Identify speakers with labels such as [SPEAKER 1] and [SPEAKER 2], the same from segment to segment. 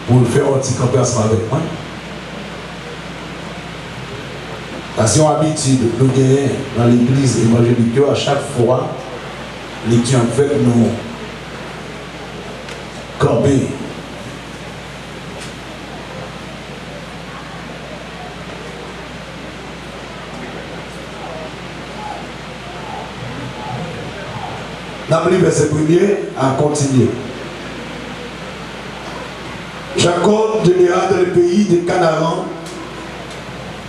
[SPEAKER 1] Pour le faire un petit camper ensemble avec moi. Parce qu'on habitude nous gagner dans l'église évangélique à chaque fois, les qui en fait nous camper. Dans le verset premier, à continuer. Jacob demeura dans le pays de Canaan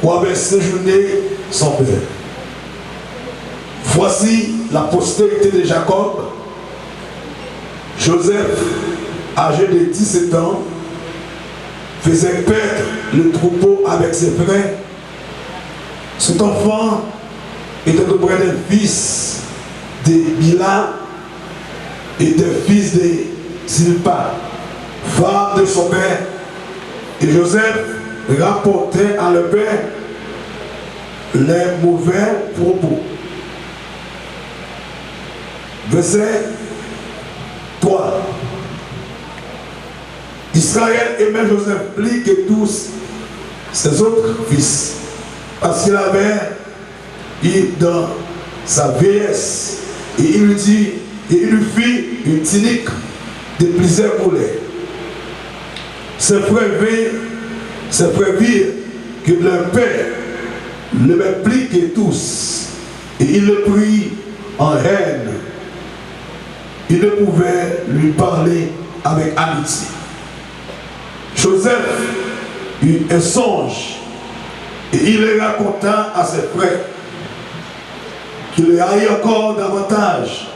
[SPEAKER 1] où avait séjourné son père. Voici la postérité de Jacob. Joseph, âgé de 17 ans, faisait perdre le troupeau avec ses frères. Cet enfant était auprès d'un fils de Bila et d'un fils de Zilpa, femme de son père. Et Joseph rapportait à leur père les mauvais propos. Verset 3. Israël aimait Joseph plus que tous ses autres fils, parce qu'il avait eu dans sa vieillesse, et il lui dit, et il lui fit une tunique de plusieurs couleurs. Ses frères virent que leur père l'aimait plus que tous, et il le prit en haine. Il ne pouvait lui parler avec amitié. Joseph eut un songe, et il le raconta à ses frères, qui le haït encore davantage.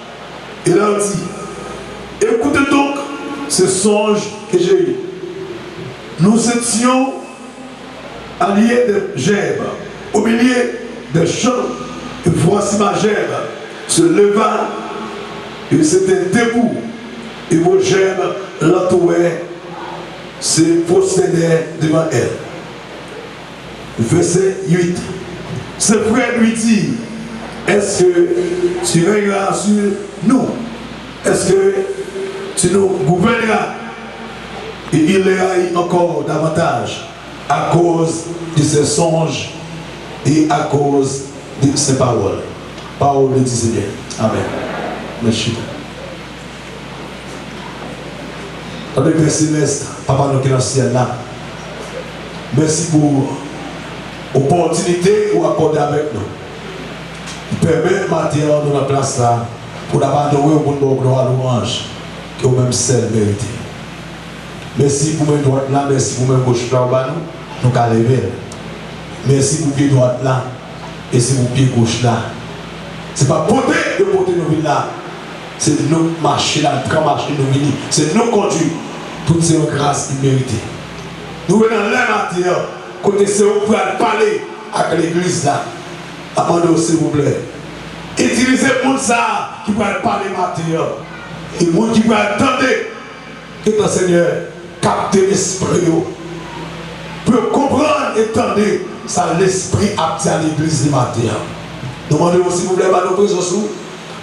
[SPEAKER 1] Il leur dit, écoutez donc ce songe que j'ai eu. Nous étions alliés de gerbes, au milieu des champs, et voici ma gerbe se leva, et c'était debout, et vos gerbes l'entouraient, se prosternaient devant elle. Verset 8. Ses frères lui disent, est-ce que tu régneras sur nous? Est-ce que tu nous gouverneras? Et il les haït encore davantage à cause de ses songes et à cause de ses paroles. Parole de Seigneur. Amen. Merci. Avec Père Céleste, Papa nous qui est dans le ciel là, merci pour l'opportunité que vous accordez avec nous. Permet matin dans la place là pour abandonner au monde de gloire louange que vous-même seul méritez. Merci pour mes droites là, merci pour mes gauches là, nous allons lever. Merci pour pied droit là, et c'est pour pied gauche là. Ce n'est pas porter de porter nos villes là, c'est nous marcher là, marcher nos villes, c'est nous conduire toutes ces grâces imméritées. Nous venons là matin, côté c'est où pour parler avec l'église là. Amandez s'il vous plaît. Utilisez le monde ça qui va parler matin. Et le monde qui va attendre que ton Seigneur capte l'esprit pour comprendre et entendre ça l'esprit a dit à l'église du matin. Demandez-vous s'il vous plaît par nos présence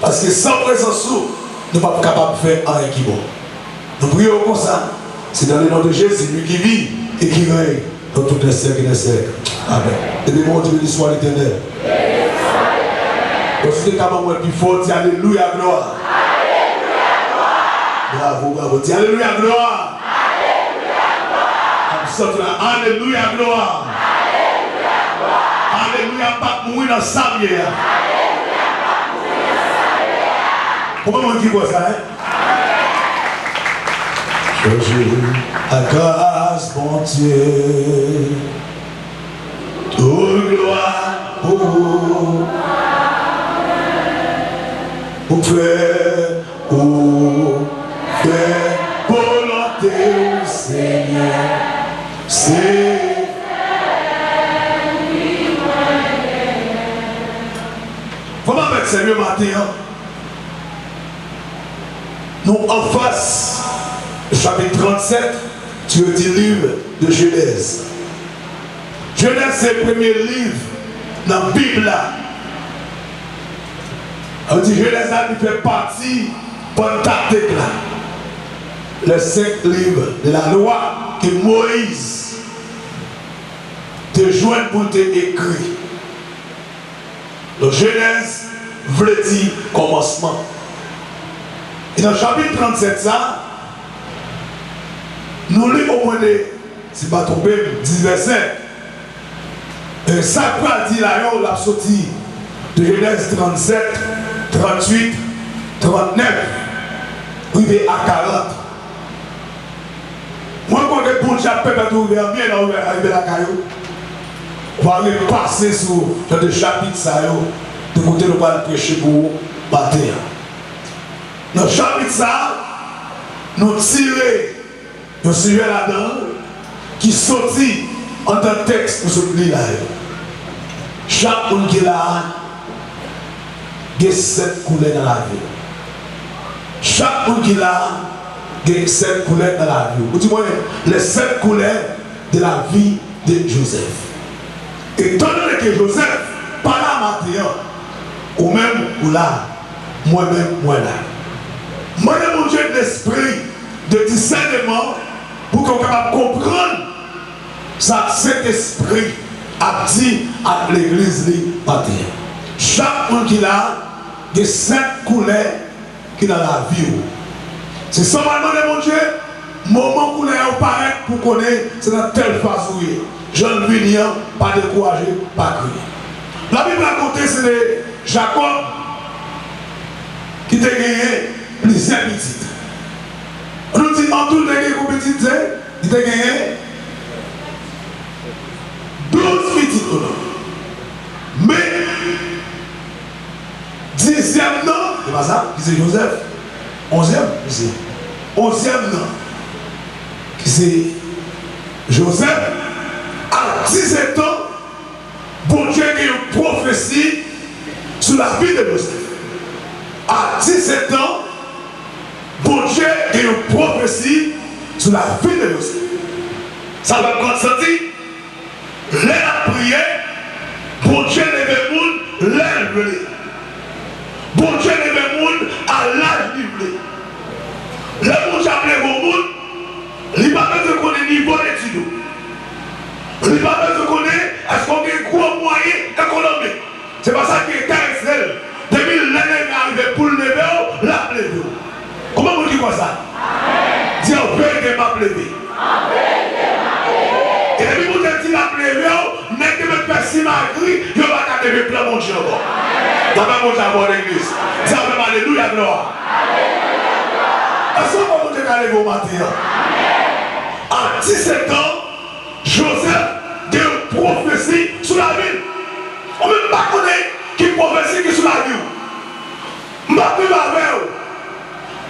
[SPEAKER 1] parce que sans présence nous ne sommes pas capables de faire un qui bon. Nous prions comme ça. C'est dans le nom de Jésus, lui qui vit et qui règne dans toutes les siècles et les siècles. Amen. Et de mon Dieu, béni soit l'Éternel. Donc si tu es capable de plus fort, dis Alléluia, gloire.
[SPEAKER 2] Alléluia, gloire.
[SPEAKER 1] Bravo, bravo. Dis Alléluia, gloire. Alléluia, gloire.
[SPEAKER 2] Alléluia, gloire.
[SPEAKER 1] Alléluia, pas mourir dans sa vie.
[SPEAKER 2] Alléluia, pas mourir dans sa vie.
[SPEAKER 1] Comment on dit quoi ça, hein? Jésus, à grâce, mon Dieu, toute gloire pour faire volonté au Seigneur. C'est comment mettre sérieux matin? Nous en face, chapitre 37, tu as dit livre de Genèse. Genèse, c'est le premier livre dans la Bible. On dit Genèse, il fait partie Pentateuque, les 5 livres de la loi que Moïse te joint pour te écrire. Donc Genèse veut dire commencement. Et dans le chapitre 37, ça, nous lisons au moins, si je ne me trompe pas, 10 versets. Et ça peut dire là, on l'a sorti de Genèse 37, 38, 39, arrivé à 40. Moi, quand je bon chapitre peut ouvert bien, on va arriver à la caillou. On va aller passer sur le chapitre, ça, de côté, on va prêcher pour matin. Dans le chapitre, ça, nous tirons un sujet là-dedans qui sortit en tant que texte pour ce livre là. Chaque monde qui est là, il y a 7 couleurs dans la vie. Chaque monde qui est là, il y a 7 couleurs dans la vie. Vous dites-moi, les 7 couleurs de la vie de Joseph. Et étant donné que Joseph, pas là maintenant, ou même ou là, moi-même, moi là. Moi, mon Dieu, l'esprit de discernement pour qu'on puisse comprendre ça, cet esprit a dit à l'église matin. Chaque monde qui a des 7 couleurs qui dans la vie. C'est seulement de mon Dieu, moment couleur paraît pour connaître, c'est dans telle façon. Je ne veux rien, pas décourager, pas crier. La Bible raconte, c'est Jacob qui t'a gagné plusieurs petites. On nous dit en tout, il a gagné combien de petites? Il a gagné 12 petites. Mais 10e nom, c'est pas ça, qui c'est Joseph. 11e, c'est 11e nom, qui c'est Joseph. À 17 ans, bon Dieu a une prophétie sur la vie de Joseph. À 17 ans, bon Dieu a une prophétie sur la vie de Joseph. Ça va consentir. L'air à prier, bon Dieu lève le monde, l'air brûlé. Bon Dieu lève le monde à l'âge livré. Le monde appelé au monde, il n'a pas besoin de connaître le niveau d'études. Il n'a pas besoin de connaître est-ce qu'on a un gros moyen économique. C'est pas ça qui est caractéristique. Depuis l'année est arrivé pour le lever, la lever. Comment vous dites quoi ça? Dis on peut que m'a levé. Et depuis vous avez dit la lever, n'est que me percer ma grille, je vais pas lever plein mon Dieu encore. Dans ma mon Dieu à l'église. Dis alléluia gloire. Est-ce que vous avez levé au matin? À 17 ans, Joseph a une prophétie sur la ville. On ne peut pas connaître qui prophétie qui sur la vie. Je ne peux pas avec vous.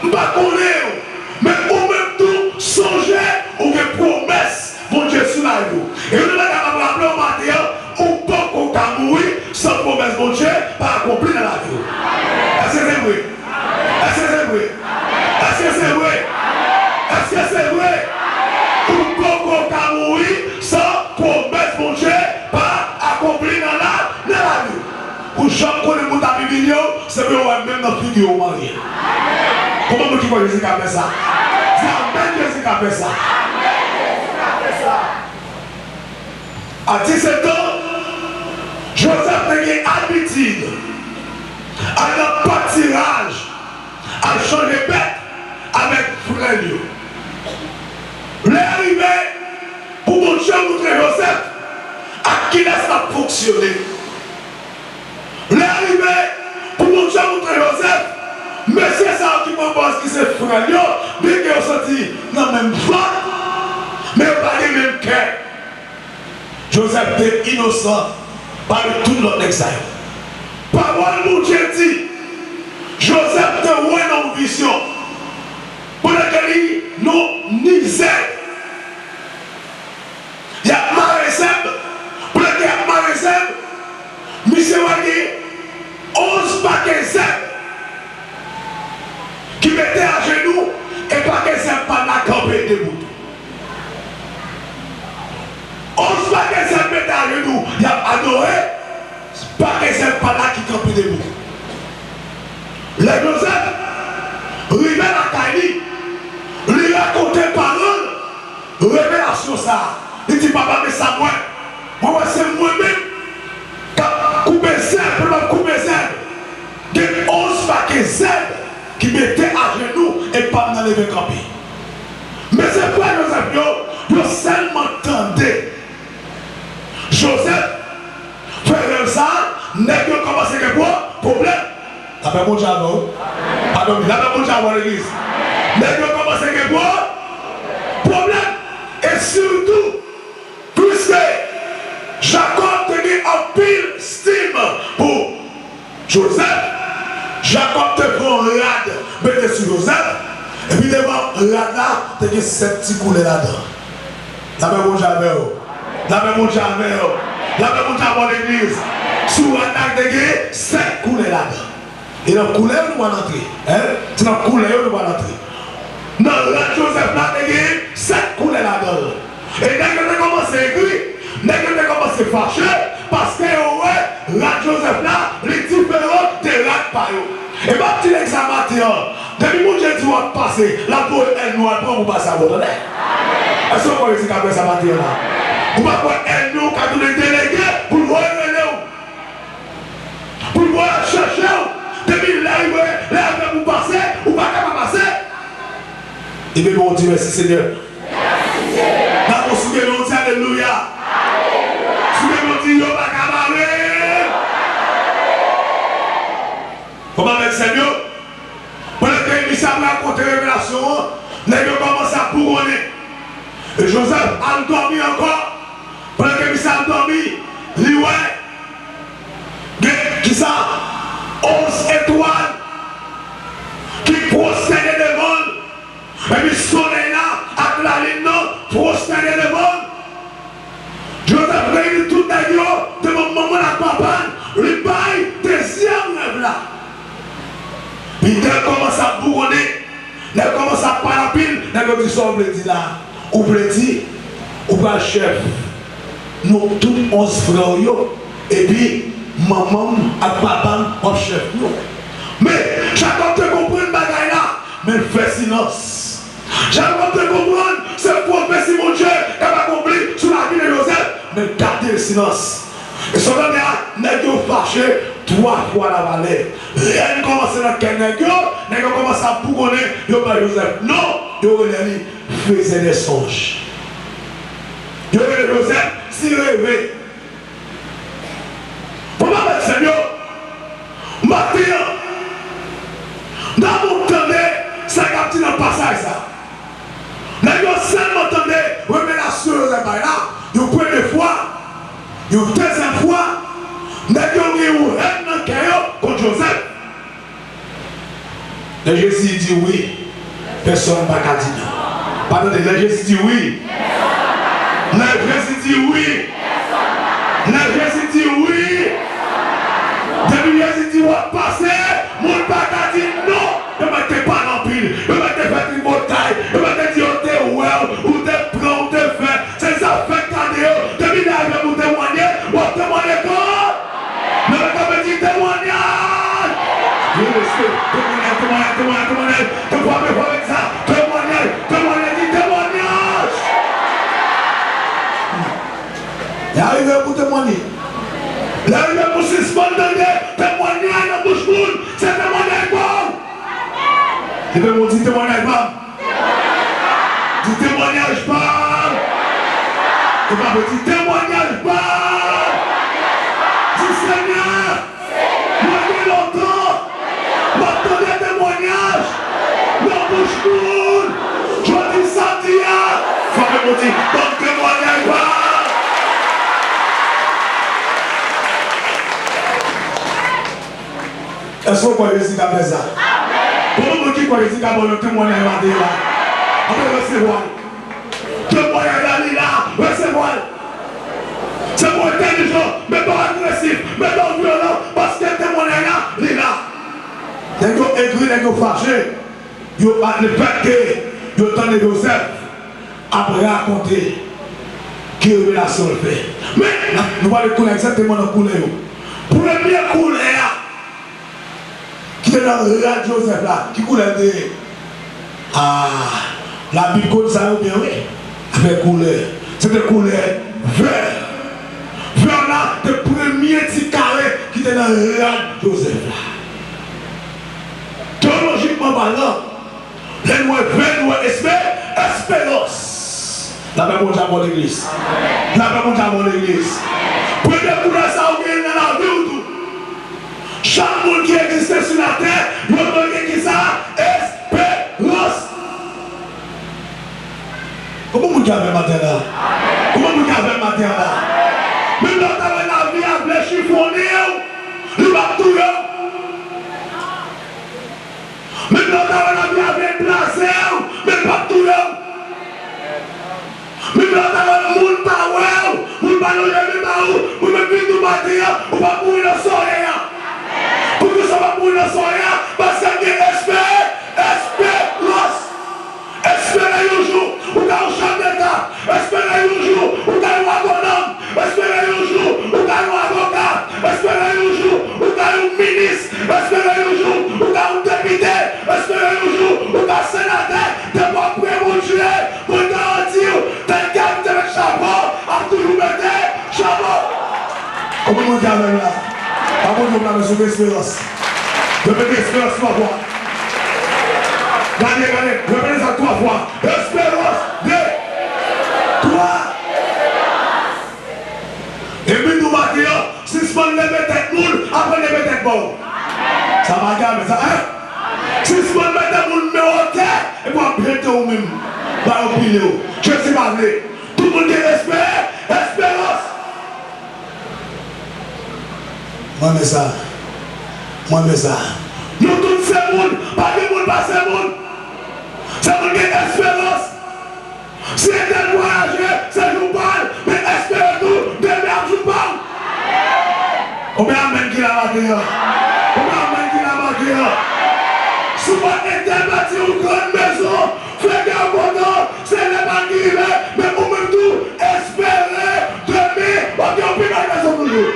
[SPEAKER 1] Je ne peux pas connaître. Mais au même temps, songer ou une promesse, mon Dieu, sur la vie. Et on ne peut pas rappeler au matin, on peut pas mourir sans promesse, mon Dieu, pas accomplir dans la vie. Est-ce que c'est vrai? Est-ce que c'est vrai? Est-ce que c'est vrai? Est-ce que c'est vrai? On peut pas mourir sans promesse, mon Dieu, pas accomplir dans la vie. Pour chaque fois que vous avez vu, c'est que vous avez même notre figure au mari. Comment vous dites que Jésus a fait ça? C'est Amen, Jésus a fait ça. À 17 ans, Joseph a eu habitude à un pâtirage, à changer bête avec frère. L'arrivée pour mon Dieu montrer Joseph à qui laisse ça fonctionner. L'arrivée pour mon Dieu montrer Joseph, monsieur ça qui m'embrasse qui c'est frère, bien qu'ils ont senti dans la même foi, mais pas le même cœur. Joseph était innocent par tout notre exil. Parole mon Dieu dit, Joseph te voit dans une vision pour laquelle il nous misère. Il y a Marézeb, pour laquelle il y a Marézeb, monsieur Wadi, 11 paquets zeb qui mettaient à genoux et paquets zeb par la campée debout. 11 paquets zeb mettaient à genoux, il y a adoré, paquets zeb par là qui campait debout. Les Joseph, rivé la Kaili, lui racontait parole, révélation ça. Il dit, papa, mais ça, moi, c'est moi-même qui a coupé zeb, coupé zeb. Il y a 11 paquets zeb qui mettaient à genoux et pas dans les camper. Mais c'est quoi Joseph, yo seulement tendait. Joseph, frère ça, n'est que commencé à quoi? Problème. La paix mon Dieu, pardon, la paix mon Dieu à l'église. N'est que commencé à quoi? Problème. Et surtout, puisque Jacob tenait un pile stime pour Joseph, Jacob te prend rade, mettez sur Joseph, et puis devant rade là, tu as 7 petits coulées là-dedans. La paix mon Dieu, la paix mon Dieu, la paix mon Dieu à l'église. Sous rade là, tu as 7 coulées là-dedans. Et dans la couleur, nous allons entrer. C'est dans la couleur, nous allons entrer. Dans la Joseph, là, tu as 7 coulées là-dedans. Et dès que tu as commencé à écrire, dès que tu as commencé à fâcher, parce que la Joseph là, les différents de la paille. Et bien, petit examen, depuis mon Dieu, tu vas passer, la peau est noire, pour vous passer à votre nez. Est-ce que vous connaissez qu'après ça va dire là? Vous ne pouvez pas être nous, quand vous les délégués, pour vous révéler. Pour vous chercher. Depuis l'arrivée, vous passez, ou pas qu'à passer. Et bien, bon Dieu, merci Seigneur. Merci Seigneur. Dans mon souvenir, on dit Alléluia. Alléluia. Souvenir, on dit, yo, pas qu'à parler. Comment avec Seigneur? Pendant que Michel a raconté la révélation, les gens commencent à couronner. Et Joseph a dormi encore. Pendant que Michel a dormi, lui, ouais, qui ça? 11 étoiles qui prosternaient devant, et puis soleil là, avec la ligne prosternaient devant. Joseph réunit tout d'ailleurs devant maman la papa, lui baille deuxième rêve là. Puis il commence à bourronner, il commence à parler à pile, il dit ça, on dit là, ou dit, ou pas chef. Nous tous 11 frères, et puis maman et papa en chef. Mais Jacob te comprend le bagaille là, mais il fait silence. Jacob te comprend, c'est pour faire si mon Dieu n'a pas compris sur la vie de Joseph, mais gardez le silence. Et son dernier n'a pas fâché 3 fois la vallée. Rien ne commence dans quel n'a commence à bougonner, il n'y a pas Joseph. Non, il faisait des songes. Il y avait Joseph s'il rêvait. Pour ma mère, Seigneur, maintenant, dans mon temps, ça a dans le passage. Nous avons seulement entendu révélation de là, une première fois, une deuxième fois, nous avons eu un rêve contre Joseph. Le Jésus dit oui, personne ne va dire non. Pardon, le Jésus dit oui. Le Jésus dit oui. Le Jésus dit oui. Depuis Jésus dit, on va passer, mon papa dit non, je ne m'étais pas rempli, je m'étais fait une bataille, je m'étais dit, on t'es well, ou t'es prêt, on t'es fait, c'est ça fait cadeau, depuis l'arrivée pour témoigner, on témoigne quoi? Je me dit témoignage! Je le sais, témoignage, tu vois me voir avec ça, témoignage, dit témoignage! Il arrive L'arrivée pour suspendre témoignage dans bouche monde, c'est témoignage bon. Et bien, on dit témoignage bon. Du témoignage bon. Et bien, on dit témoignage bon. Du Seigneur. Moi, j'ai longtemps. Maintenant, des témoignages. Dans bouche monde. Je dis ça, Tia. Faut que on dit, bon témoignage bon. Est-ce que vous croyez que c'est comme ça? Comment vous croyez que c'est comme le témoignage là? Après, recevoir. Témoignage là, recevoir. C'est pour intelligent, mais pas agressif, mais pas violent, parce que le témoignage là, il est là. Dès que vous écrivez, dès que vous fâchez, vous le fait que vous attendez Joseph, après raconter qui révélation le fait. Mais nous allons connaître exactement la couleur. Pour le bien couleur, qui est dans le rad Joseph là, qui coulait de la Bible comme ça ou bien oui, avec couleur. C'était couleur vert. Vert là, le premier petit carré qui était dans le rad Joseph là. Théologiquement parlant, les noirs verts, noirs espérance. La même chose à l'église. La même chose à l'église. Première couleur ça ou bien dans la vie ou tout. Chaque monde qui existe sur la terre, il y a qui ça? Espérance. Comment vous avez matin là? Comment vous avez matin là? Même dans la vie, à blé chiffonné, il va tout. Même dans la vie, à blé placé, mais pas tout. Même dans la monde power, vous pas le vous me vivez du matin, vous pas pour le soleil. Pour que ça va pour le soleil, parce qu'il y a espérance. Espérez un jour, où il y a un chef d'État. Espérez un jour, où il y a un agronome. Espérez un jour, où il y a un avocat. Espérez un jour, où il y a un ministre. Espérez un jour, où il y a un député. Espérez un jour, où il y a un sénateur. De pas prêt mon Dieu, pour garantir, tel gars avec chapeau, à toujours mettre chapeau. Comment vous avez là? Avant de vous sauver l'espérance. Répétez l'espérance 3 fois. Regardez, répétez ça 3 fois. Espérance, 2, 3. Et puis nous matin, si ce monde lève tête moule, après lève tête bon. Ça va garder ça, hein? Si ce monde met tête moule, mais au terre, et puis après vous même. Bah, au pile, je sais pas, tout le monde espère, espérance. Moi, mais ça. Nous tous ces mondes, pas de monde, pas ces mondes. C'est monde qui a espérance. Si elle est voyager, c'est nous parle, mais espérez-nous, demain je parle. Combien de qui l'a marqué? Combien de qui l'a marqué? Si vous êtes bâti une grande maison, faites un bonheur, c'est les marqués, mais vous même tout, espérez, demain, on dit on peut la maison toujours.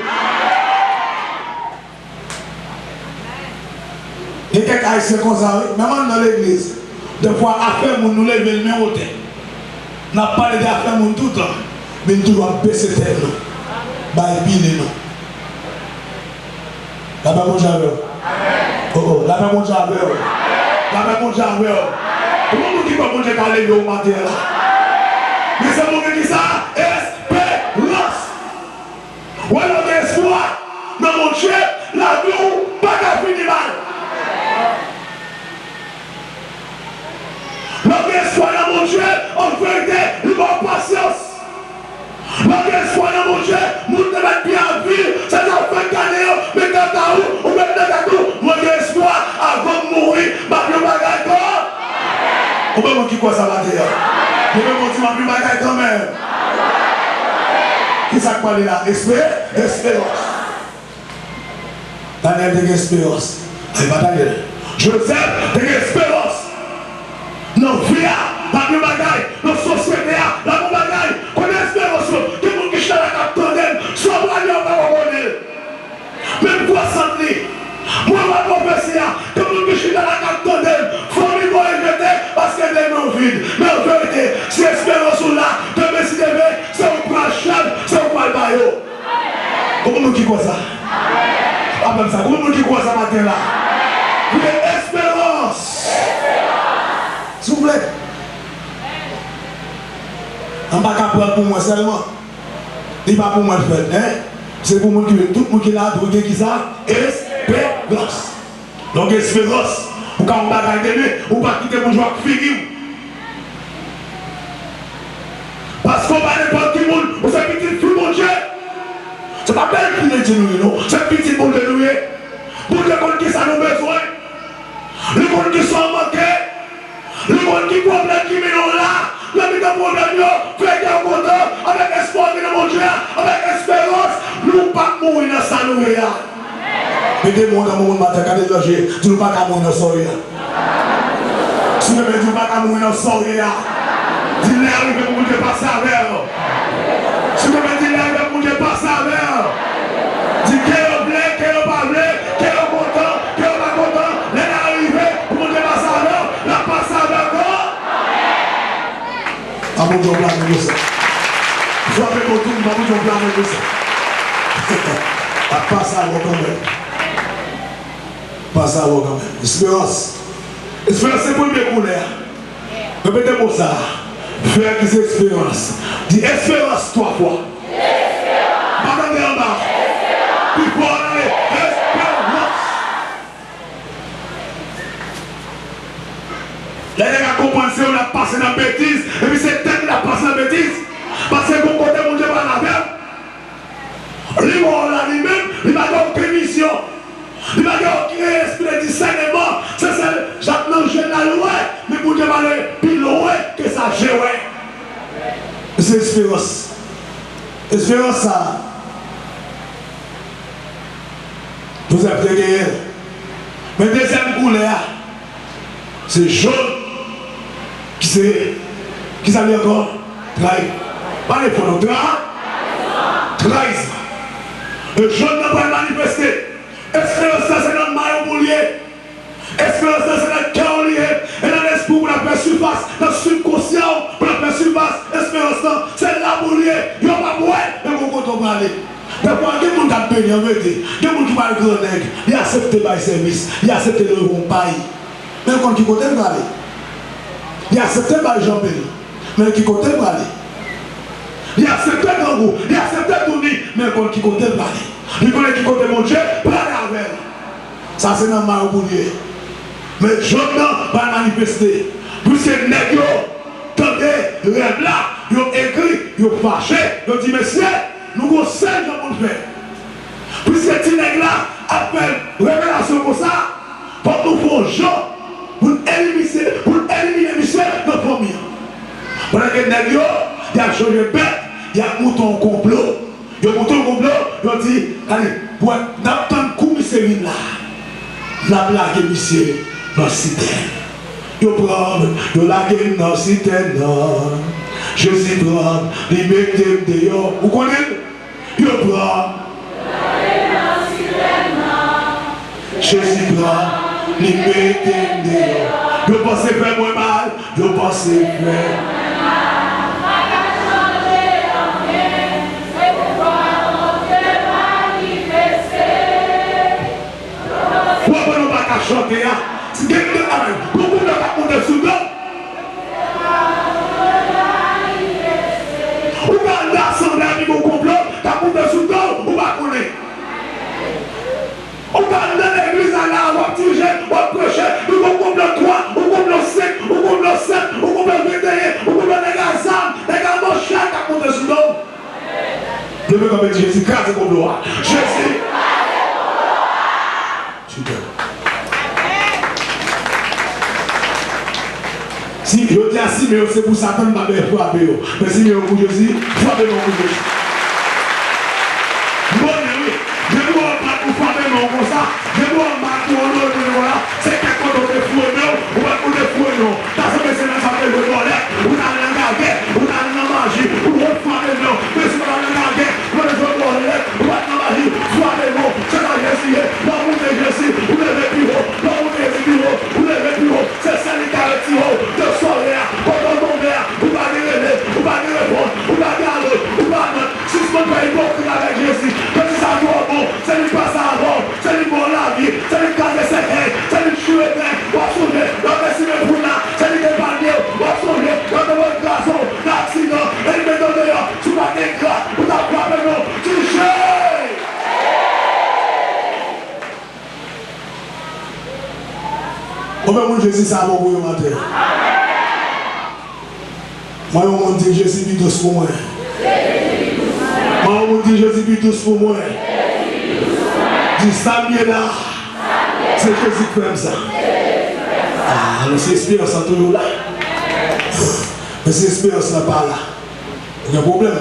[SPEAKER 1] Il y a quelques haïtiens comme ça, même dans l'église, des fois, affaire nous lever le même hôtel. On n'a pas d'affaires tout le temps, mais nous devons baisser tête. Bah, il nous. La paix mon Dieu. Oh, la paix mon Dieu. La paix mon Dieu. Comment vous dites que mon Dieu va lever au matin là? Mais c'est mon Dieu qui ça? Espérance. Ou alors espoir. Dans mon Dieu, la vie pas qu'à finir mal. L'espoir dans mon Dieu, en vérité, il va en patience. L'espoir dans mon Dieu, nous devons mettre bien en vie. C'est un fait gagner, mais quand t'as où, ou même dans tout, mon espoir avant de mourir, ma plus bagaille quoi? Ou même qui quoi ça va dire? Ou même qui ma plus bagaille quand même? Qui ça parle là? Espérance. Daniel de l'espérance. C'est pas Daniel. Joseph de l'espérance. Nos vies, la même bagaille, nos sociétés, la même bagaille, qu'on espère aussi que nous qui sommes à la tondelle, soit bradés, on va reconnaître. Même pour s'entrer, moi, ma prophétie, que nous qui sommes à la tondelle, famille va rejeter parce qu'elle est non vide. Mais en vérité, si espérance là, demain si demain, c'est un point chef, c'est un point baillot. Comment nous qui quoi ça? Amen. Ça, tout le monde qui croit ça matin là. Vous avez espérance. S'il vous plaît. On ne va pas prendre pour moi seulement. Il n'est pas pour moi le faire. Hein? C'est pour moi qui tout le monde qui est là, qui ça. Espérance. Donc espérance. Ou quand on va gagner, ou pas quitter mon joie fini. Parce qu'on va n'importe qui monde, vous savez petit fou mon Dieu. C'est pas belle qui est nous, non. C'est petit monde de nous. Pour les gens qui ça nous besoin. Les gens qui sont manqués. Les gens qui problème qui mènent là. La vie de problème, fait des content avec espoir de mon Dieu, avec espérance. Nous ne pas mourir dans sa nourriture. Mettez-moi dans mon matin, quand vous avez dit, nous ne pas mourir dans sa nourriture. Si vous ne dites pas mourir dans sa nourriture, dis-le que vous ne passez avec. Si vous me dites que vous ne passez avec, dites que vous voulez, que vous ne pas voulez, que vous êtes content, que vous n'êtes pas content, les arrivés, vous ne passez avec, la passez avec. Ah bon, Dieu blâme de ça. Frappez mon tour, ah bon, Dieu blâme de ça. Passe à vous quand même. Passe à vous quand même. Espérance. Espérance, c'est pour mes couleurs. Répétez-moi ça. Frère qui c'est espérance. Dis espérance 3 fois. Espérance. Madame en bas. Espérance. Puis pour aller. Espérance. Là, les gars comprennent que on a passé dans la bêtise. Et puis c'est tête qui a passé dans la bêtise. Parce que bon côté, mon Dieu va la faire. Lui, là, lui-même, il va avoir aucune mission. Il va avoir aucun esprit de discernement. C'est ça, Jacques Lange la loi, mais pour Dieu va aller plus loin que ça gère. C'est espérance. Espérance, ça. Vous avez bien gagné. Mais deuxième couleur, c'est jaune. Qui s'appelle encore? Trahi. Pas les photos, trahison. Le jaune n'a pas manifesté. Espérance, c'est notre maillot boulier. Espérance, c'est notre cœur lié. Et dans l'esprit, pour la faire surface, dans le subconscient, pour la faire surface, espérance, c'est la boulier. Il n'y a pas de bois, mais vous comptez parler. Des fois, il y a des gens qui ont payé en vérité. Il y a des gens qui parlent de grand nègre. Il a accepté par le service. Il a accepté de le payer. Mais quand il compte parler, il a accepté par le Jean-Péry. Mais qui compte parler. Il a accepté grand goût. Il a accepté tout dit. Mais quand il compte parler. Il connaît qui compte mon Dieu, parler avec. Ça c'est dans le mal boulier. Mais je ne va manifester. Puisque les nègres, attendez, rêve là, ils ont écrit, ils ont fâché, ils ont dit, messieurs, nous avons 5 gens pour faire. Puisque ces nègres là appellent révélation pour ça, pour nous faire gens, pour éliminer Michel dans le premier. Pendant que les nègres, il y a changé de bête, il y a un mouton complot. Il y a un mouton complot, ils ont dit, allez, pour n'attendre coup Michel là, la blague Michel dans la cité. Ils prennent, ils laguent dans la cité, Jésus prend, ils mettent dehors. Vous connaissez? Ils prennent, Jésus prend, ils mettent dehors. Ils pensent faire moins mal, ils pensent faire mal. Pourquoi nous ne pouvons pas chanter? Si quelqu'un a beaucoup de soudan, ou pas l'assemblée avec mon complot, t'as de soudan, ou pas connaître. On va dans l'église à la, on va tirer, on va prêcher, nous avons complot 3, on complot 5, on complot 7, on complot 21, on complot les gars, les gars, mon chat, t'as de soudan. Je veux comme Jésus, grâce au complot. Jésus. Si je dis ainsi, mais c'est pour Satan de m'avoir frappé. Mais si je vous dis, frappez-moi pour Jésus. Bon, je ne vois pas pour frapper-moi comme ça. Je ne vois pas pour l'autre, voilà. C'est quelque chose de fou, non. Ou pas pour des fous, non. Dans ce que c'est dans sa tête de toilette, vous allez en garder, vous allez en manger, vous refrappez, non. Mais si vous allez en garder, vous allez en toilette, vous allez en manger, frappez-moi. C'est la Jésus, l'amour de Jésus, vous levez plus haut, l'amour de Jésus plus haut, vous levez plus haut. C'est ça les garanties haut, de soleil, quand on tombe là, vous allez relever, vous allez répondre, vous allez aller, vous allez, si ce n'est pas hypocrite avec Jésus, que ça doit bon, c'est lui pas Comment Jésus ça va vous matin? Moi, on dit Jésus vit douce pour moi. Moi, on dit Jésus vit douce pour moi. Dis ça bien là. C'est Jésus qui aime ça. Ah, alors c'est espérance toujours là. Mais c'est espérance là pas là. Il y a un problème.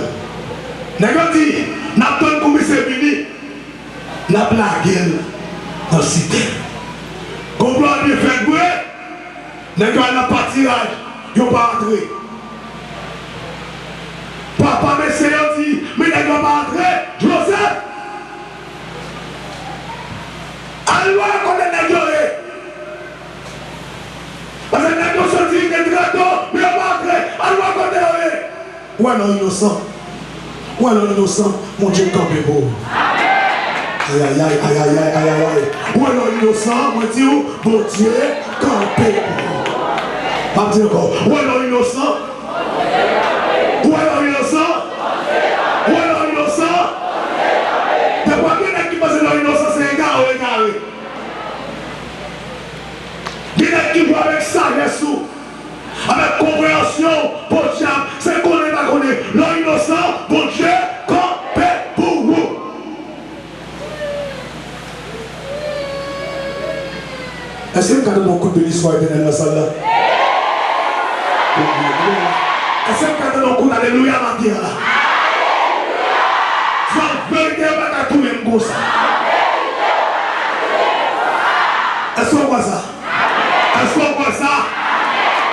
[SPEAKER 1] N'a pas dit, n'a pas comme c'est fini. N'a pas la gueule dans la cité. Complot bien fait pour n'a pas tirage. Il n'y a pas entré. Papa messieurs dit, mais n'a pas entré. Joseph. Allons qu'on est négocié. Parce que les gens sont dit que très tôt, mais on va entrer. Allons qu'on est négocié. Où est l'innocent? Où est l'innocent? Mon Dieu, campé beau. Aïe, aïe, aïe, aïe, aïe, aïe, aïe, aïe. Où est l'innocent? Mon Dieu, mon Dieu, campé beau. Pas dire encore. Où est l'innocent? Où est l'innocent? Où est l'innocent? De quoi quelqu'un qui passe dans l'innocent, c'est un gars ou un gars? Quelqu'un qui voit avec sagesse, avec compréhension, pour Dieu, c'est qu'on n'est pas connu. L'innocent, bon Dieu, campé pour vous. Est-ce que vous avez un coup de l'histoire éternelle dans la salle là? Est-ce que vous avez un coup d'alléluia maintenant là? Soit vérité, on va tout même comme ça. Est-ce qu'on voit ça? Est-ce qu'on voit ça?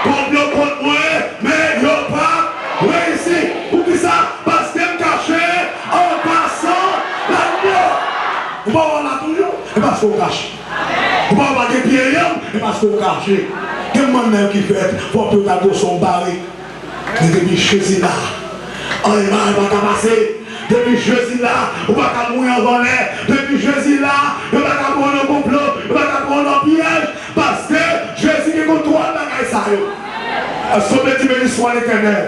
[SPEAKER 1] Complot contre moi, mais il n'y a pas réussi. Pour qui ça? Parce que je caché en passant là-dedans. Vous pouvez avoir là toujours, et parce qu'on cache. Vous pouvez avoir des pieds, et parce qu'on cache. Quel monde qui fait pour que tu aies son baril? Mais depuis Jésus là, on va pas passer. Depuis Jésus là, on va pas mourir en volée. Depuis Jésus là, on va pas prendre un complot, on va pas prendre un piège. Parce que Jésus qui contrôle la caisse. Est-ce qu'on peut dire l'histoire l'éternel?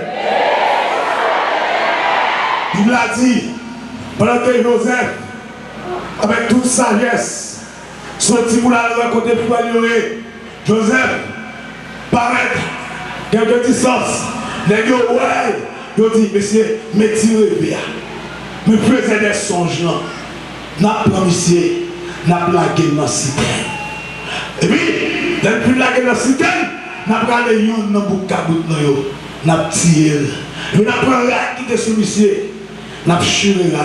[SPEAKER 1] Il l'a dit, pendant que Joseph, avec toute sagesse, sorti pour la rencontrer pour aller Joseph, paraître, quelque distance, les gars, ouais, ils dit, monsieur, mettez-le bien. Me faisait des songes là. N'a pas monsieur, n'a pas la gueule dans la cité. Et puis, depuis la gueule dans la cité, n'a pas les gens dans le boucabout, n'a pas tiré. Mais n'a pas la qui était sur monsieur, n'a pas churé là,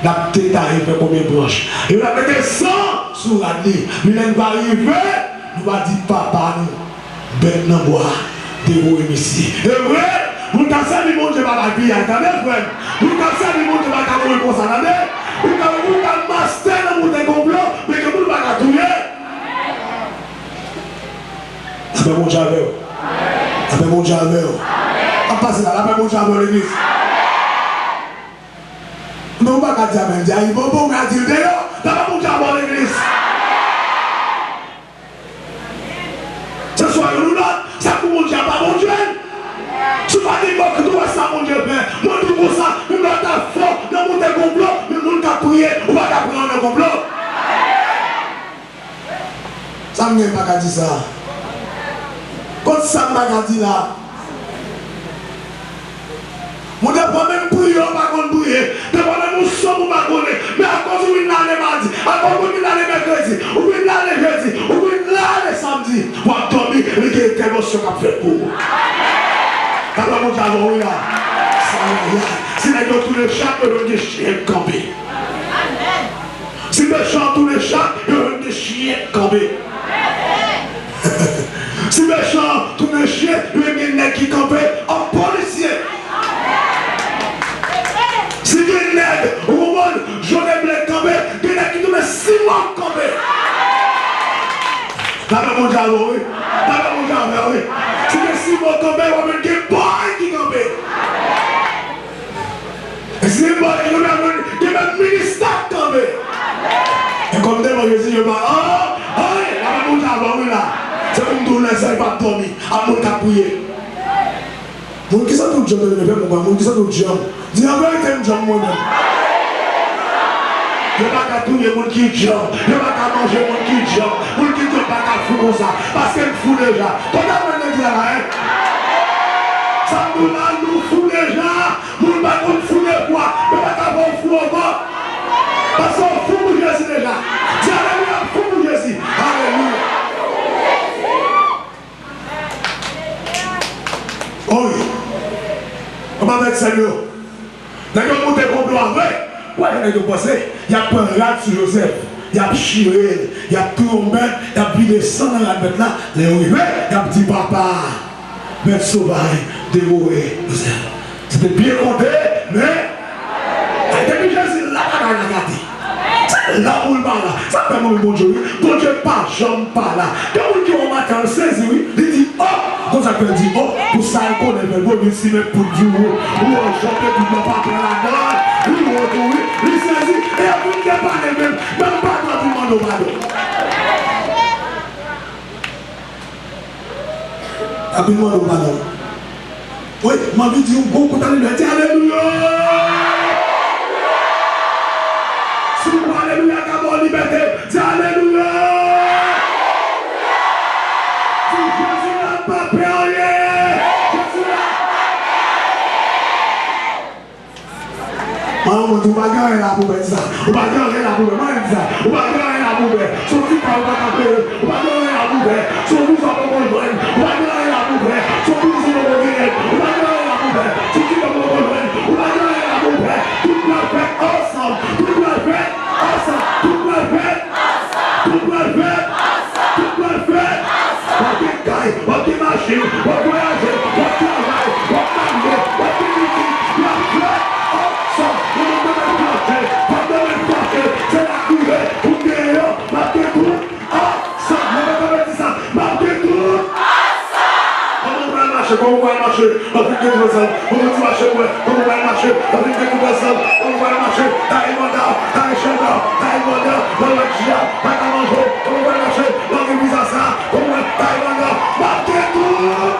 [SPEAKER 1] n'a pas tétaré fait combien de branches. Et on a mis des sang sur la ligne. Mais là, nous va arriver, nous va dire papa, nous, bête dans bois, dévouer monsieur. Et vrai, vous avez servi mon Dieu par la vie, attendez frère. Vous avez servi mon Dieu par la vie, pour ça, attendez. Vous avez master dans mon complot, mais que vous ne pouvez pas tout faire. Après mon Dieu avec vous. Après mon Dieu avec vous. On passe là, après mon Dieu avec l'église. Mais on ne va pas dire amen. Il faut pas dire d'ailleurs, après mon Dieu avec l'église. Ce soir, nous là, ça pour mon Dieu, pas mon Dieu. Tu vas dire que tu vois ça, mon Dieu, moi tout pour ça, nous avons fort dans mon complot, nous avons prié, on va prendre un complot. Ça ne m'a pas dit ça. Quand ça m'a dit là, mon Dieu, pas même prier, on va prier, devant même nous sommes, on va prier, mais à cause où il l'a les mardi, à cause où il l'a les mercredi, où il l'a les jeudi, où il l'a les samedi, on va dormir, il y a une émotion qui a fait pour vous. Alors mon Dieu, là, si les gens tous les chats, ils ont des chiens campés. Si les chats tous les chats, ils ont des chiens campés. Si les chats tous les chiens, ils ont des nègres qui campent en policier. Si les nègres, au moment où j'en ai blé campé, des nègres qui tombent 6 mois campés. Là, mon Dieu, oui. Là, mon Dieu, oui. Si les 6 mois campés, on va mettre des boys qui campent. Et si les boys qui campent, il y a un ministère campé. Et comme des mots, je dis, là, mon Dieu, oui, là. C'est comme tout le monde, ça ne va pas dormir. À mon cas, prier. Mon qui sont tous les gens de l'événement, mon qui sont tous les gens. Dis en vérité, je suis moi-même. Je ne vais pas tout le monde qui est gens. Je ne vais pas manger le monde qui est gens. pas qu'à fou comme ça. Parce qu'elle fout déjà. Quand on a dit là, hein? Ça nous fout déjà. Nous ne pas qu'on fout les poids. Mais pas qu'à qu'on fout encore. Parce qu'on fout pour Jésus déjà. Dis alléluia, fout pour Jésus. Alléluia. Oui. On va mettre Seigneur. Dans le monde de complot vrai. Ouais, il y a passé. Il y a pas un rat sur Joseph. Il y a chiré, il y a tombé, il y a pris des sang dans la bête là. Les oui, il y a petit papa. Bête sauvage, dévoré. C'était bien compté, mais. Depuis Jésus, là, il a gâté. Là où il va là, ça fait mon bon Dieu. Bon Dieu, pas, j'aime pas là. Quand on dit au matin, on saisit, oui, il dit, oh, comme ça peut dire, oh, pour ça, on connaît le bon Dieu, si même pour Dieu, ou on chante, pour ne pas prendre la gueule, oui, il saisit, et on ne peut pas les mêmes, même pas quand tu demandes au ballon. Après, moi, au ballon. Oui, ma vie dit, beaucoup d'alléluia, dis alléluia. Alléluia, qu'à liberté, dis alléluia. Dis Jésus n'a pas payé. Jésus n'a pas payé. Maman, tu vas gagner la poubelle, ça. Tu vas gagner la poubelle, moi, ça. Tu vas gagner la poubelle. Son fils n'a pas payé. Tu vas gagner la poubelle. Son fils n'a pas payé. Tu vas gagner la poubelle. Son fils n'a pas payé. Tu vas gagner la poubelle. Son fils n'a pas payé. Tu vas gagner la poubelle. Tout va faire ensemble. Tout va faire ensemble. Tout va faire ensemble. Tout va faire ensemble. Tout va faire ensemble. On va caille, on va marcher, on va voyager, on va travailler, on va manger, on va visiter. On va faire ensemble. On va marcher, on va marcher. C'est la coulée. On guérit, marquez tout ensemble. On va faire ça. Marquez tout ensemble. On va marcher, on va marcher. On va faire ensemble. On va marcher, on va marcher. On va faire ensemble. On va marcher. Taille mandat, taille chandor, taille mandat. On va marcher, on va manger. On va marcher. On va faire ça. On va taille mandat. Marquez tout ensemble.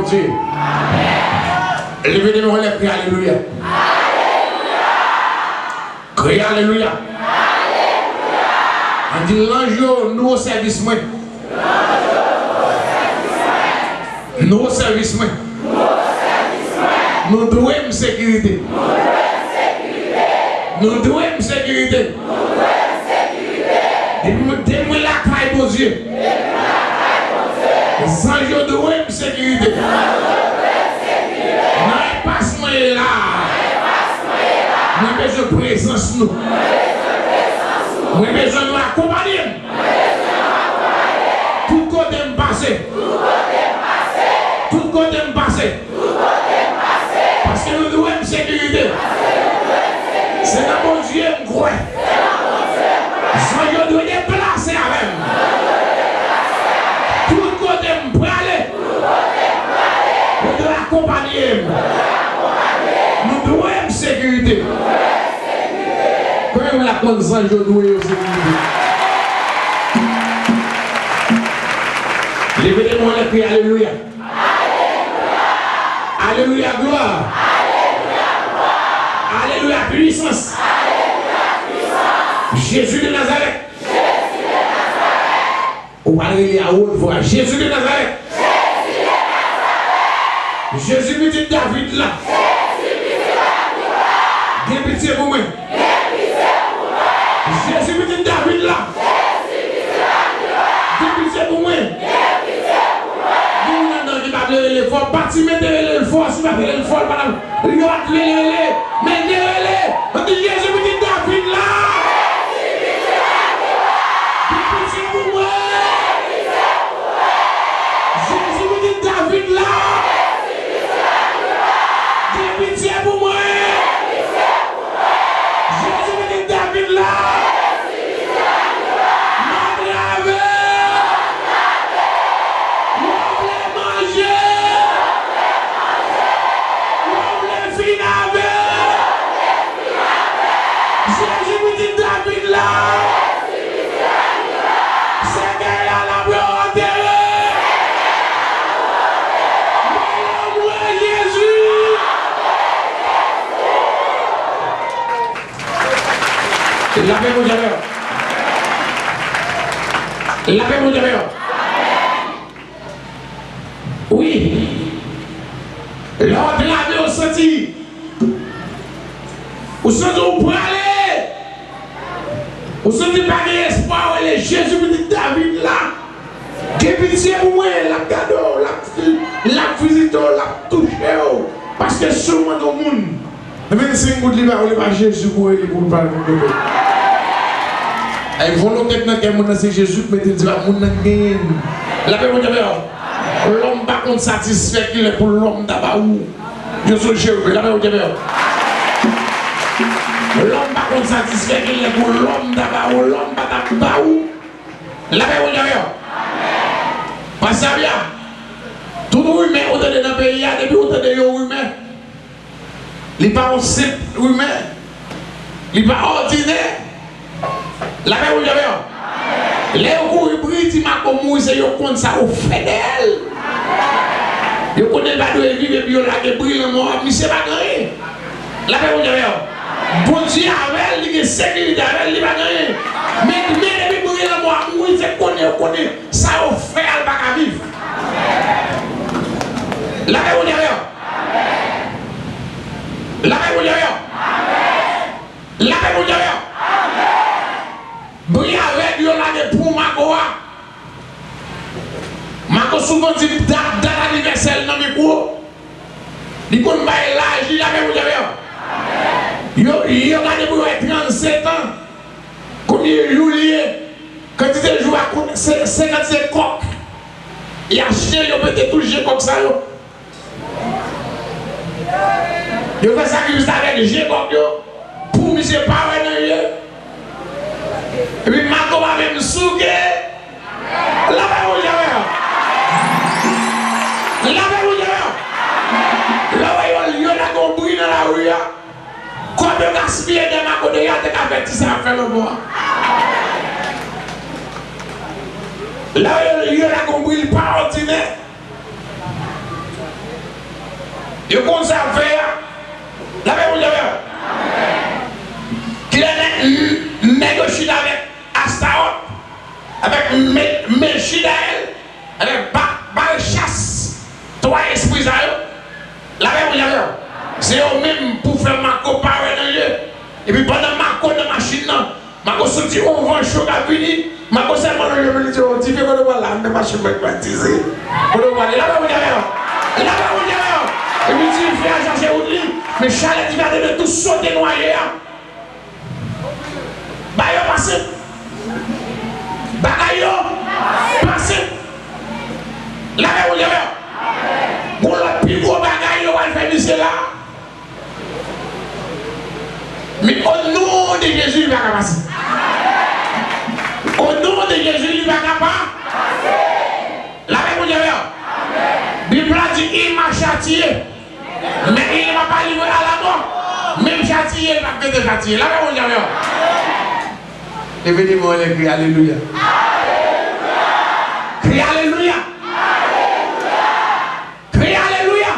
[SPEAKER 3] mon Dieu. Levez les mains, criez Alléluia. Criez Alléluia. On dit l'ange, nous au service, moi. Nous au service, moi. Nous devons une sécurité. Nous devons une sécurité. Dis-moi la caille, mon Dieu. Les anges doivent une sécurité. Non, passe-moi là. Nous avons besoin de présence. Nous avons besoin de nous accompagner. Tout côté me passer. Tout côté me passer. Parce que nous devons une sécurité. C'est dans mon Dieu me croit. Je dois déplacer avec moi. Tout côté me aller. Nous devons accompagner. Nous devons une sécurité. Quand la conscience je dois une sécurité. Levez-moi les pieds, alléluia. Alléluia, gloire. Alléluia, puissance. Jésus de Nazareth. Ou allez à haute voix. Jésus de Nazareth. Jésus petit David là. Viens pitié pour moi. Jésus petit David là. Viens pitié pour moi. Il faut partir, mettre le fort, si vous avez le fort, madame. Il va te lever, mais lever. On dit Jésus petit David là. Pitié pour moi. Jésus petit David là. Pitié pour moi. Jésus petit David là. Lavez vos erreurs. Lavez vos erreurs. Oui. L'ordre laver au senti. Vous sentez où pour aller. Vous sentez pas d'espoir. Jésus me dit David là. Que pitié pour moi. La cadeau. La visite. La touche. Parce que sûrement dans le monde. Mais c'est un bout de liberté. Jésus pour lui pour parler de lui. Et volonté que c'est Jésus qui me dit à mon gain. La paix mon Dieu. L'homme pas contre satisfait qu'il est pour l'homme d'abord. Je suis Jésus. La paix mon Dieu. L'homme pas contre satisfait qu'il est pour l'homme d'abord. L'homme pas d'abord. La paix mon Dieu. Parce que bien. Tout humain au dedans d'un pays, depuis au dedans d'un humain. Il n'est pas simple humain. Il n'est pas ordinaire. La paix vous avez. Les coups hybrides, ils m'ont commis, c'est qu'ils comptent ça au fédéral. Ils connaissent pas de vivre et puis ils ont brillé le mort, mais c'est pas gagné. La paix vous avez. Bon Dieu avec, il y a sécurité avec, il va gagner. Mais depuis briller le mort, ils connaissent ça au fédéral, pas qu'à vivre. La paix vous avez. La paix vous avez. La paix vous avez. Briller avec lui, on a des pour Makoa. Mako souvent dit date d'anniversaire dans mes cours. Il compte pas l'âge, il avait vous avez. Il a des pour 37 ans. Comme il est juillet, quand il joue à 57 coques, il a chien, il peut te toucher comme ça. Il fait ça juste avec G coq pour M. Power. Et puis, Marco va même souquer. Là-bas, vous avez. Là-bas, vous avez. Là-bas, il y a un compris dans la rue. Quand on gaspille de Marco, il y a des cafés, ça fait le bois. Là, il y a un compris, il n'est pas ordinaire. Yo conservé la paix ou qu'il est négocié avec Astaroth, avec Melchidaël, avec Balchasse, trois esprits à eux. La paix ou c'est eux-mêmes pour faire ma comparer dans le lieu. Et puis pendant ma côte de machine, ma côte sorti, on vend chaud à venir. Ma côte seulement le lieu, tu fais quoi de voir là, mais ma chute est baptisée. Pour le voir, là où il y a là où il y a et puis tu fais à chercher au lit, mais Charles dit de tout sauter noyé. Bah, yo passé. Bagaille yo passé. Là où il y a pour le plus gros bagaille, on va le faire ici là. Mais au nom de Jésus, il va passer. Au nom de Jésus, il va passer. La même chose. La Bible dit il m'a châtié. Mais il ne m'a pas livré à la mort. Même châtié, il va faire châtier. La même chose. Et venez-moi, on crie Alléluia. Crie Alléluia. Crie Alléluia.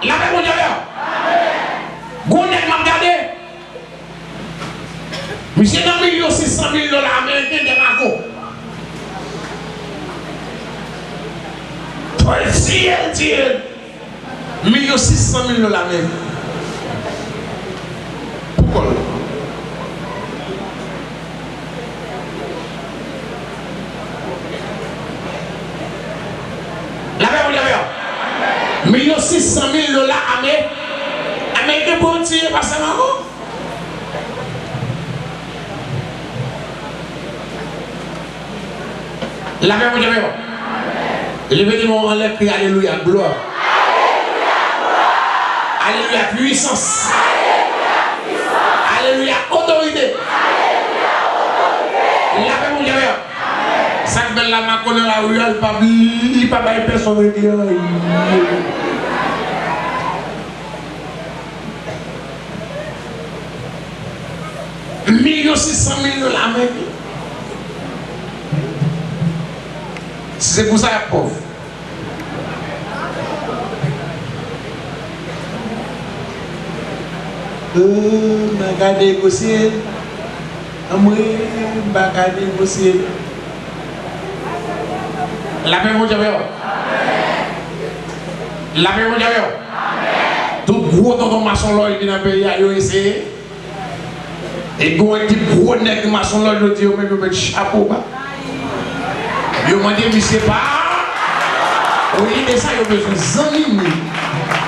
[SPEAKER 3] La même chose. Gounet m'a regardé. Monsieur dans $600 000 américains de Marco. Toi, si elle dit $600 000 américains. Pourquoi? La même $600 000 américains. Américains pour tirer par ça Marco. La même chose. L'événement en l'air crie Alléluia, gloire. Alléluia, puissance. Alléluia, autorité. La même chose. Ça que la macone la rue, il pas personne qui $600 000 américains. C'est pour ça qu'il est pauvre. Je vais négocier. Je vais négocier. La même chose. La même chose. Tout gros dans ton maçon là, il vient dans le pays, il a essayé. Et quand il dit gros nègre maçon là, il dit qu'il va mettre chapeau. Je me dis, mais c'est pas. Oui, mais ça, il a besoin d'animaux.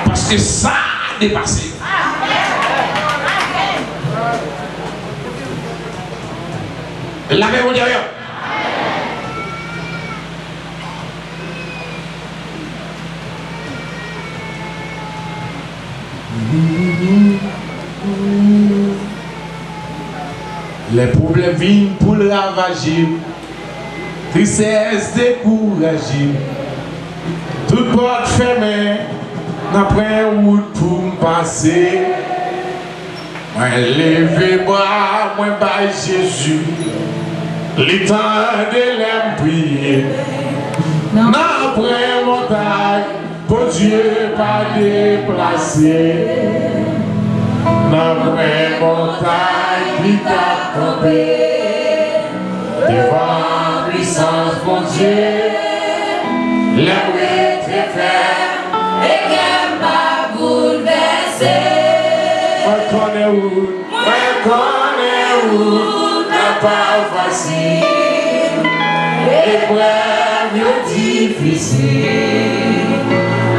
[SPEAKER 3] Parce que ça a dépassé. La même chose. Les problèmes viennent pour le ravager. Tristesse découragée, toute porte fermée, n'après route pour me passer. Moi lever bras, moi bas Jésus, le temps de l'aime prier. N'après montagne, pour Dieu pas déplacé. N'après montagne, il t'a campé. Devant puissance, mon Dieu, l'aimer très ferme et qu'elle m'a bouleversé. Moi connais où, n'a pas facile, épreuve difficile.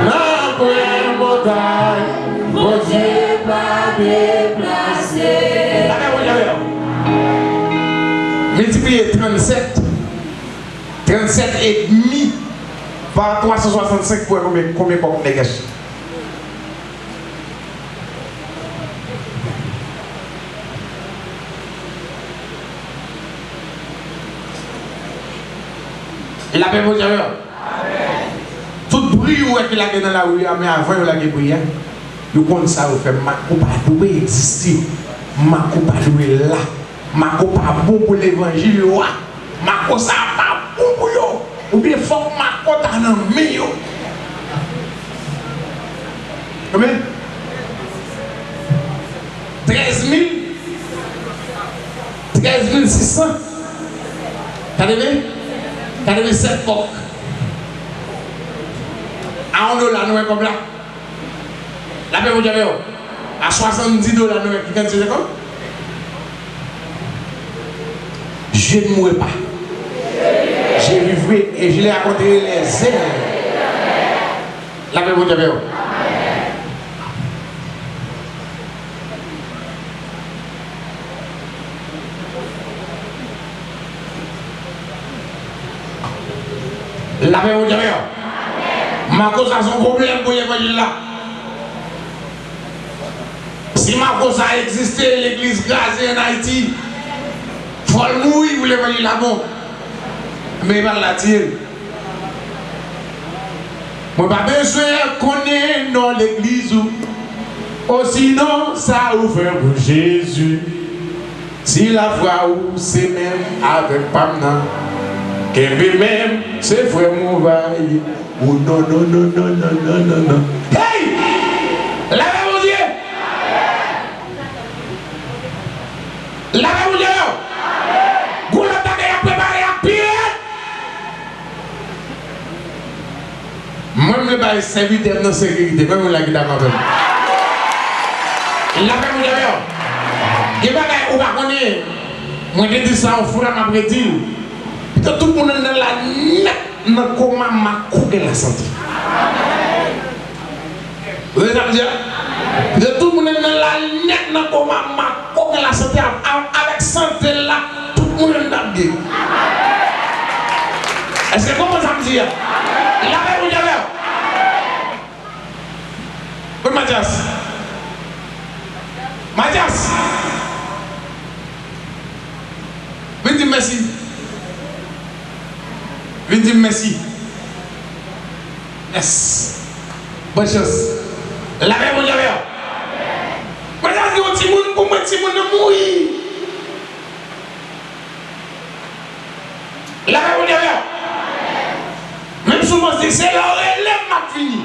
[SPEAKER 3] N'après montagne, mon Dieu pas déplacé. Multiplier 37 et demi par 365 pour combien de dégâts? La paix vous dire. Tout bruit qu'il a dans la rue, mais avant il a bruit, le compte ça vous fait ma coupe à doit exister, ma coupe à doit là. Ma coupe pas bon pour l'évangile, ma coupe ça pas bon pour yo, ou bien faut ma coupe dans le milieu. Combien? 13 600. T'as levé 7 coques. À $1 nous comme là. La paix, vous avez à $70 nous quand c'est comme. Je ne mourrai pas. J'ai vivrai et je l'ai raconté les ailes. La paix, vous avez la paix, vous avez Marcos a son problème pour l'évangile là. Si Marcos a existé, l'église gazée en Haïti, il faut le mourir pour l'évangile là bon. Mais il va la tirer. Moi, pas besoin de connaître dans l'église. Oh, sinon, ça ouvre pour Jésus. Si la foi ou c'est même avec Pamna, que même c'est frère mon vaille. Oh non, non, non, non, non, non, non, non. Hey! Lavez vos yeux! Lavez vos yeux! Vous l'attaquez à préparer à pire! Moi, je ne vais pas servir de sécurité, même la guitare ma femme. Lavez vos yeux! Et bien, on va connaître. Moi, je dis ça au four à ma prédire. Tout le monde est dans la nette. Comment m'a coupé la santé. Vous avez entendu dire? Tout le monde est dans la nette. Comment m'a coupé la santé. Avec santé là, tout le monde est dans la vie. Est-ce que comment ça me dit? Il avait ou il avait? Oui, Mathias. Mathias. Viens dire merci. Viens dire merci. Yes. Bonne chance. La paix, mon Dieu. Moi, je dis au petit monde pour moi, petit monde de mourir. La paix, mon Dieu. Même souvent, c'est leur élève m'a fini.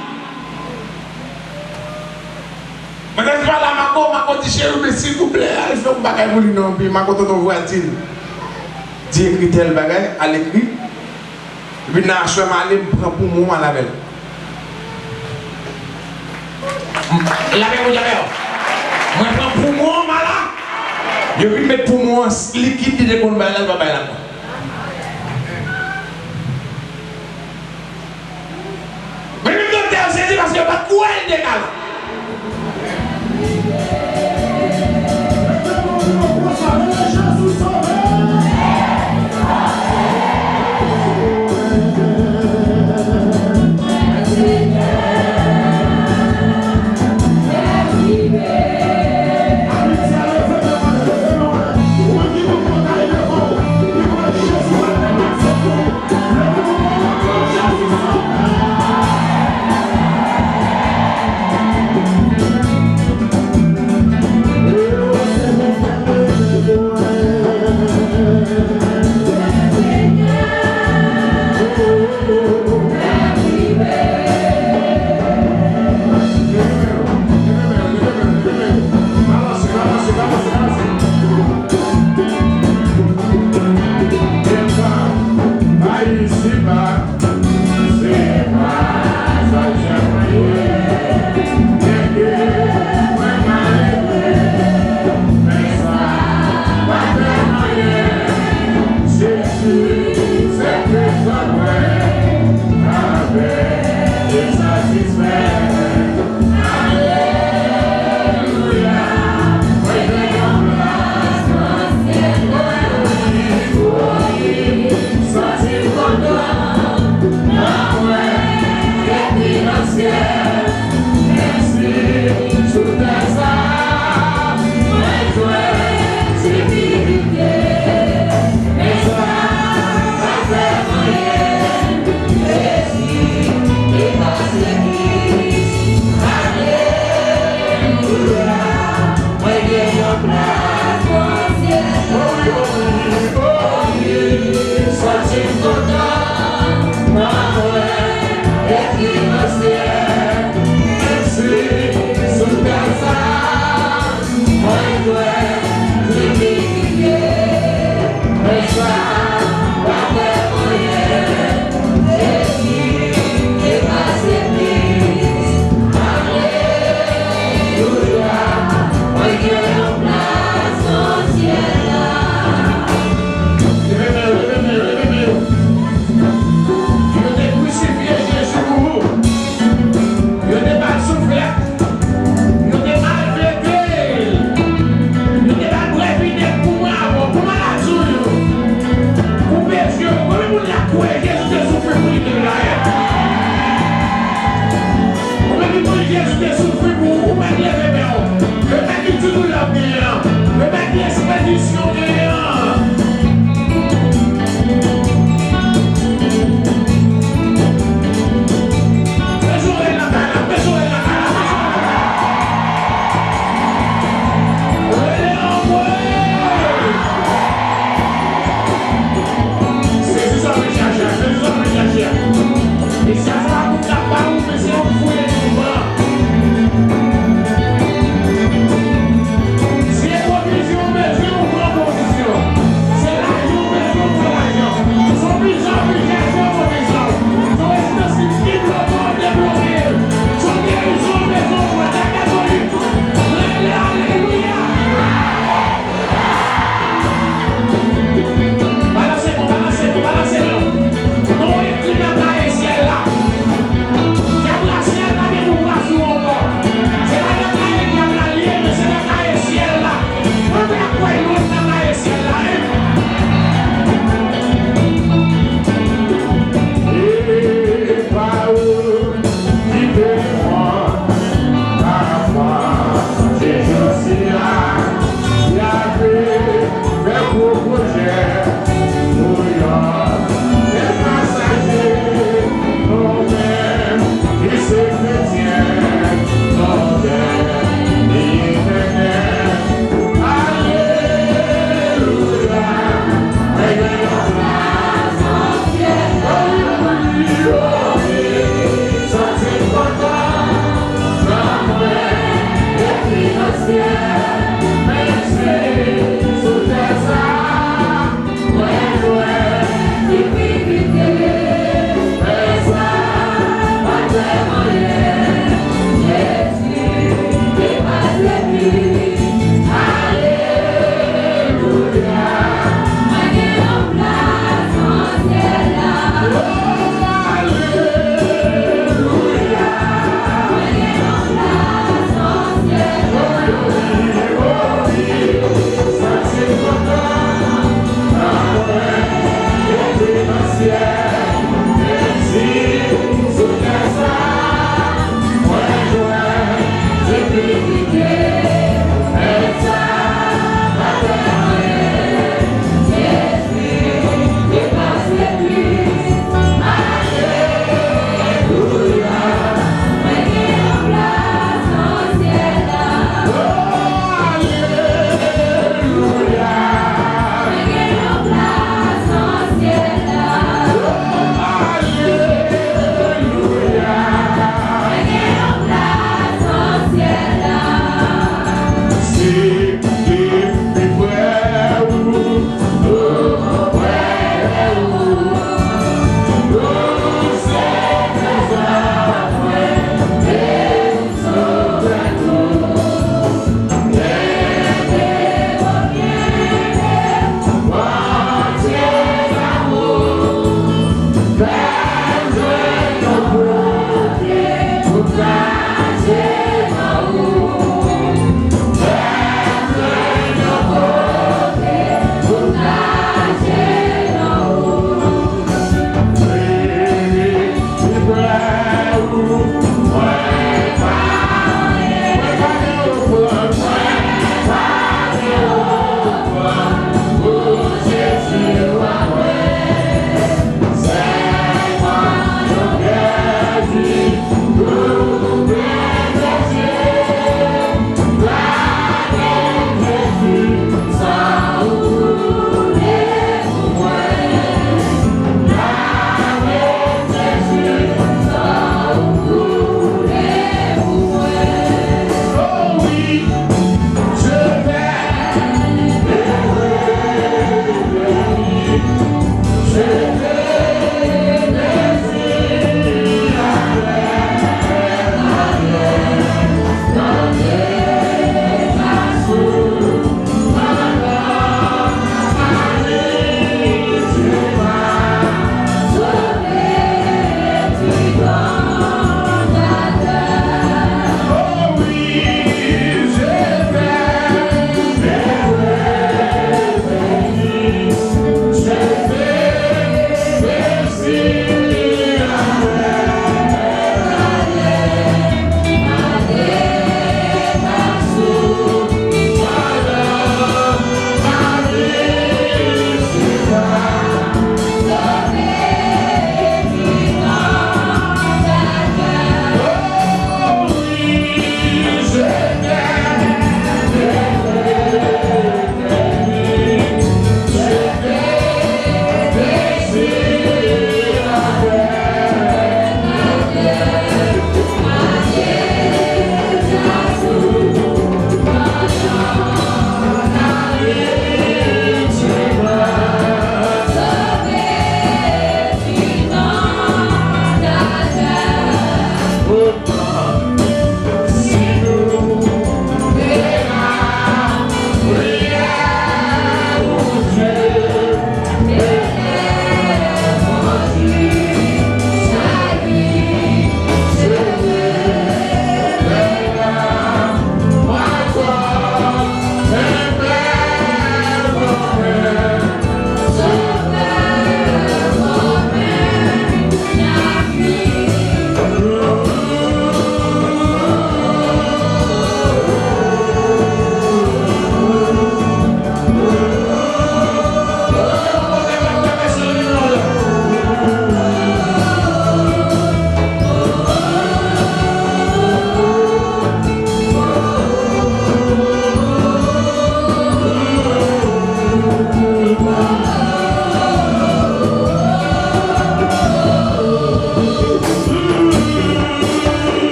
[SPEAKER 3] Mais je vais là, ma dit chérie, mais s'il vous plaît, il faut que je vous non, puis ma côté de voiture. Dis écrit tel bagage, à l'écrit. Puis na je vais aller prendre pour moi la belle. La belle vous avez. Moi prends pour moi là. Je vais mettre pour moi liquide de qu'on va là va là. Mais le docteur c'est dit parce que pas quoi elle décale.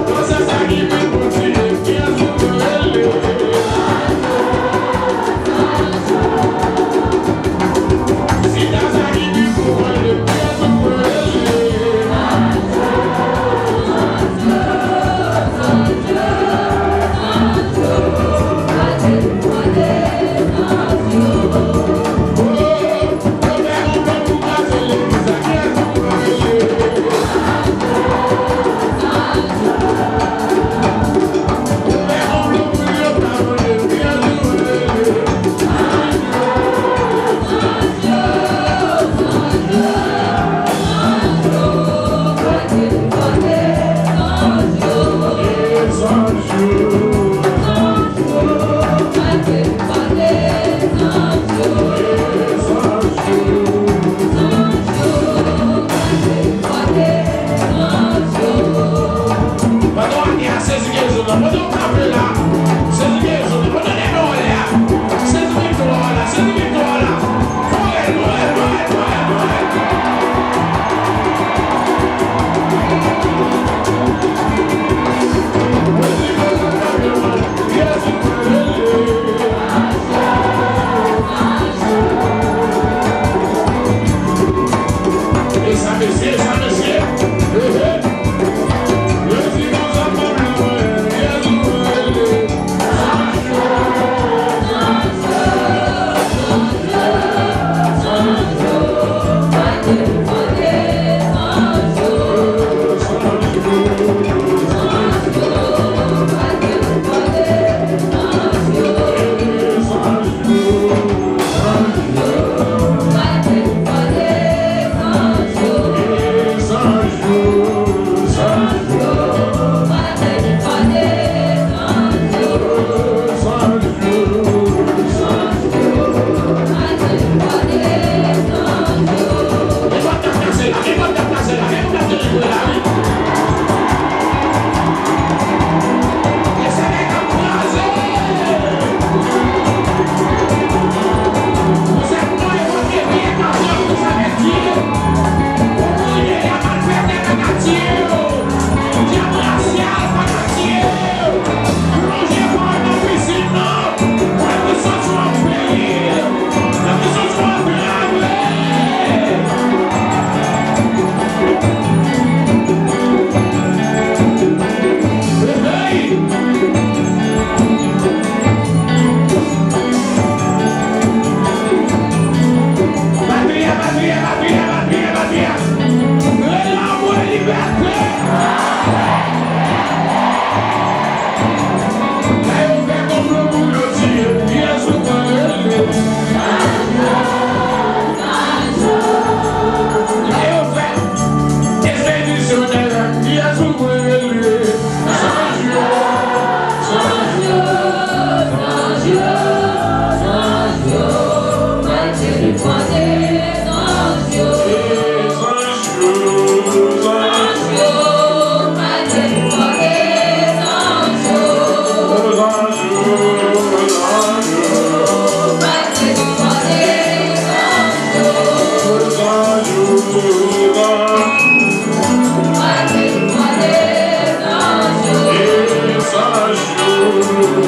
[SPEAKER 3] Você sabe que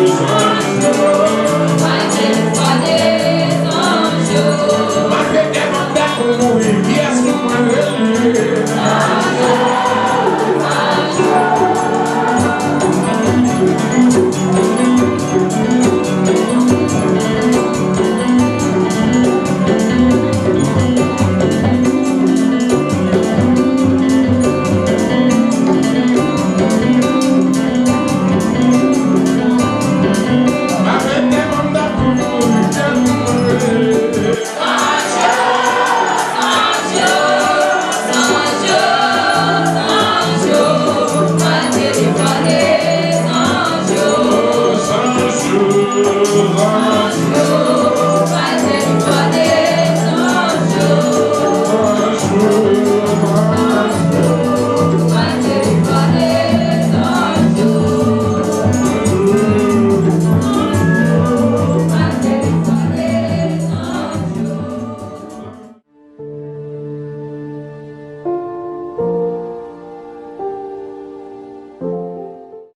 [SPEAKER 2] Lord.